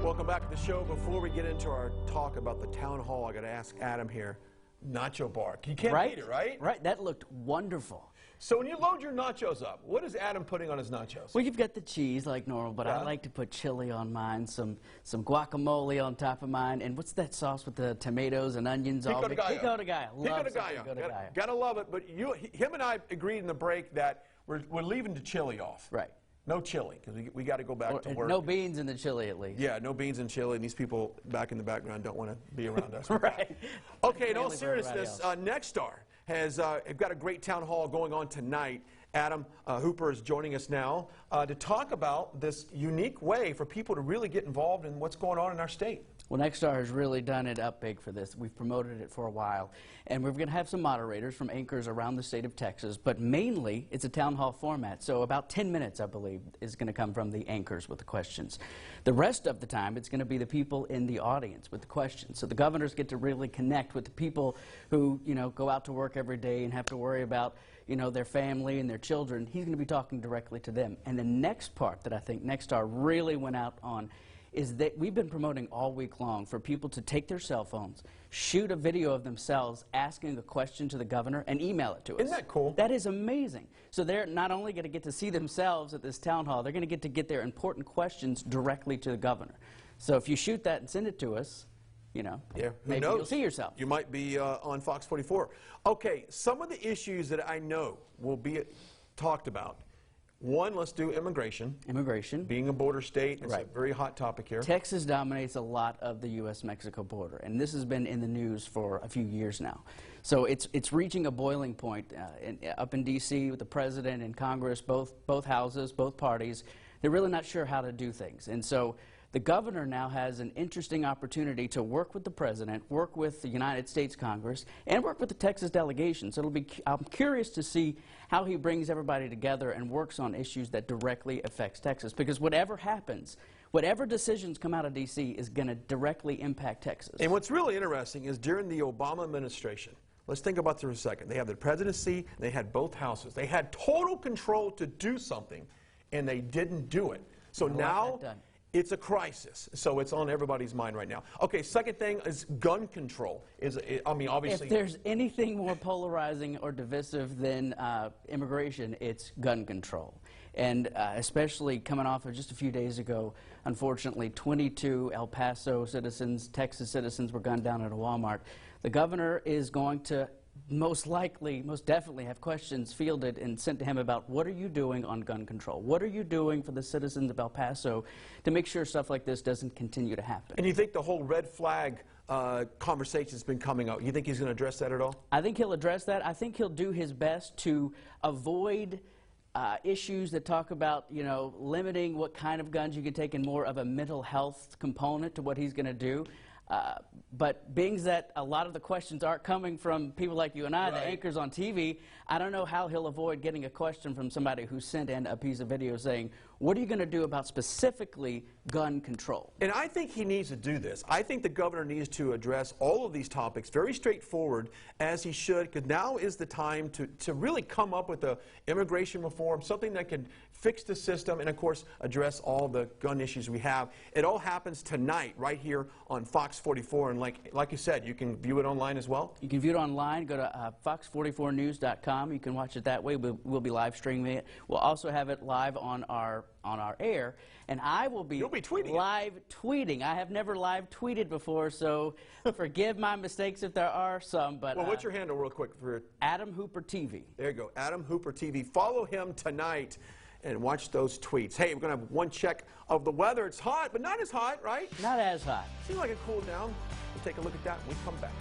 Welcome back to the show. Before we get into our talk about the town hall, I got to ask Adam here, nacho bar. You can't beat it, right? Right. That looked wonderful. So when you load your nachos up, what is Adam putting on his nachos? Well, you've got the cheese like normal, but I like to put chili on mine, some guacamole on top of mine, and what's that sauce with the tomatoes and onions? Pico de gallo. Pico de gallo. Pico de gallo. Gotta love it. But him and I agreed in the break that we're leaving the chili off. Right. No chili, because we got to go back to work. No beans in the chili, at least. Yeah, no beans in chili, and these people back in the background don't want to be around us. Right. Okay, in all seriousness, Nexstar has got a great town hall going on tonight. Adam Hooper is joining us now to talk about this unique way for people to really get involved in what's going on in our state. Well, Nexstar has really done it up big for this. We've promoted it for a while, and we're going to have some moderators from anchors around the state of Texas, but mainly it's a town hall format, so about 10 minutes, I believe, is going to come from the anchors with the questions. The rest of the time, it's going to be the people in the audience with the questions, so the governors get to really connect with the people who, you know, go out to work every day and have to worry about, you know, their family and their children. He's going to be talking directly to them. And the next part that I think Nexstar really went out on is that we've been promoting all week long for people to take their cell phones, shoot a video of themselves asking a question to the governor, and email it to us. Isn't that cool? That is amazing. So they're not only going to get to see themselves at this town hall, they're going to get their important questions directly to the governor. So if you shoot that and send it to us, you know, maybe you'll see yourself. You might be on Fox 44. Okay, some of the issues that I know will be talked about. One, let's do immigration. Immigration. Being a border state, it's a very hot topic here. Texas dominates a lot of the U.S.-Mexico border, and this has been in the news for a few years now. So it's reaching a boiling point up in D.C. with the president and Congress, both houses, both parties. They're really not sure how to do things, and so the governor now has an interesting opportunity to work with the president, work with the United States Congress, and work with the Texas delegation. So I'm curious to see how he brings everybody together and works on issues that directly affects Texas. Because whatever happens, whatever decisions come out of D.C. is going to directly impact Texas. And what's really interesting is during the Obama administration, let's think about this for a second. They had the presidency, they had both houses. They had total control to do something, and they didn't do it. So now it's a crisis, so it's on everybody's mind right now. Okay, second thing is gun control. I mean, obviously, if there's anything more polarizing or divisive than immigration, it's gun control. And especially coming off of just a few days ago, unfortunately, 22 El Paso citizens, Texas citizens, were gunned down at a Walmart. The governor is going to most definitely have questions fielded and sent to him about what are you doing on gun control? What are you doing for the citizens of El Paso to make sure stuff like this doesn't continue to happen? And you think the whole red flag conversation has been coming out? You think he's going to address that at all? I think he'll address that. I think he'll do his best to avoid issues that talk about, you know, limiting what kind of guns you can take and more of a mental health component to what he's going to do. But being that a lot of the questions aren't coming from people like you and I, the anchors on TV, I don't know how he'll avoid getting a question from somebody who sent in a piece of video saying, what are you going to do about specifically gun control? And I think he needs to do this. I think the governor needs to address all of these topics very straightforward, as he should, because now is the time to really come up with a immigration reform, something that can fix the system and, of course, address all the gun issues we have. It all happens tonight right here on Fox 44, and like you said, you can view it online as well? You can view it online. Go to fox44news.com. You can watch it that way. We'll be live streaming it. We'll also have it live on our air, and I will be live tweeting. I have never live tweeted before, so forgive my mistakes if there are some. But well, what's your handle, real quick? For Adam Hooper TV. There you go, Adam Hooper TV. Follow him tonight and watch those tweets. Hey, we're going to have one check of the weather. It's hot, but not as hot, right? Not as hot. Seems like it cooled down. We'll take a look at that when we come back.